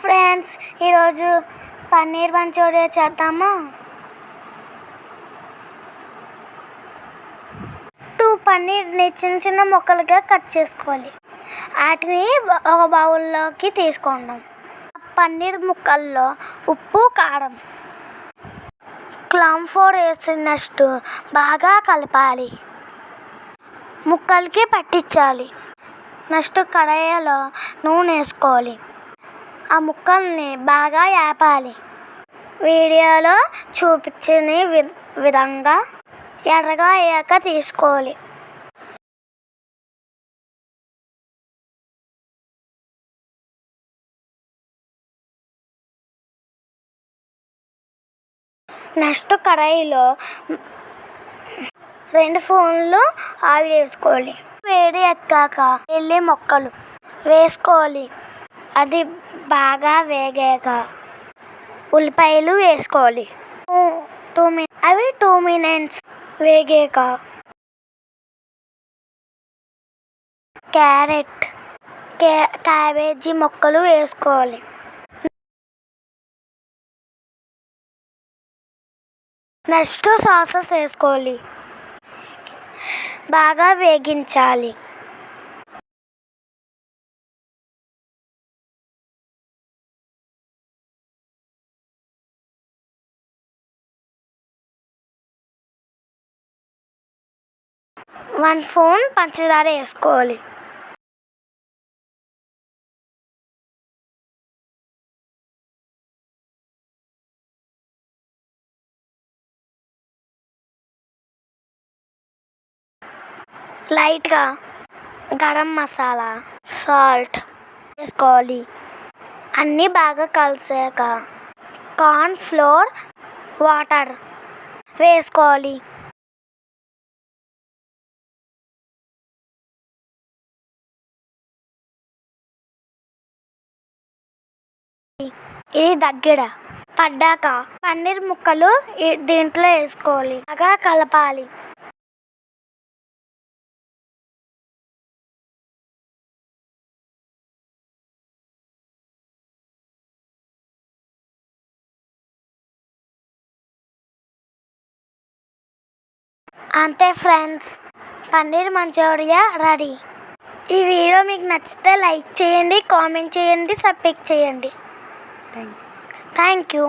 Friends, ఈరోజు paneer Manchuria చేద్దామా. 2 పన్నీర్ని చిన్న చిన్న ముక్కలుగా కట్ చేసుకోవాలి. వాటిని ఒక బౌల్లోకి తీసుకుందాం. పన్నీర్ ముక్కల్లో ఉప్పు, కారం, కార్న్ ఫ్లోర్ వేసినట్టు బాగా కలపాలి. ముక్కలకి పట్టించాలి. నెక్స్ట్ కడాయిలో నూనె వేసుకోవాలి. ఆ ముక్కల్ని బాగా వేపాలి. వీడియోలో చూపించిన విధంగా ఎర్రగా అయ్యాక తీసుకోవాలి. నెక్స్ట్ కడాయిలో 2 స్పూన్లు ఆయిల్ వేసుకోవాలి. వేడి ఎక్కాక వెల్లి ముక్కలు వేసుకోవాలి. అది బాగా వేగాక ఉల్లిపాయలు వేసుకోవాలి. అవి 2 మినిట్స్ వేగాక క్యాబేజీ ముక్కలు వేసుకోవాలి. నెక్స్ట్ సాసెస్ వేసుకోవాలి. బాగా వేగించాలి. వన్ స్పూన్ పంచదార వేసుకోవాలి. లైట్గా గరం మసాలా, సాల్ట్ వేసుకోవాలి. అన్నీ బాగా కలిసాక కార్న్ ఫ్లోర్, వాటర్ వేసుకోవాలి. ఇది దగ్గర పడ్డాక పన్నీర్ ముక్కలు దీంట్లో వేసుకోవాలి. బాగా కలపాలి. అంతే ఫ్రెండ్స్, పన్నీర్ మంచూరియా రెడీ. ఈ వీడియో మీకు నచ్చితే లైక్ చేయండి, కామెంట్ చేయండి, సబ్స్క్రైబ్ చేయండి. Thank you.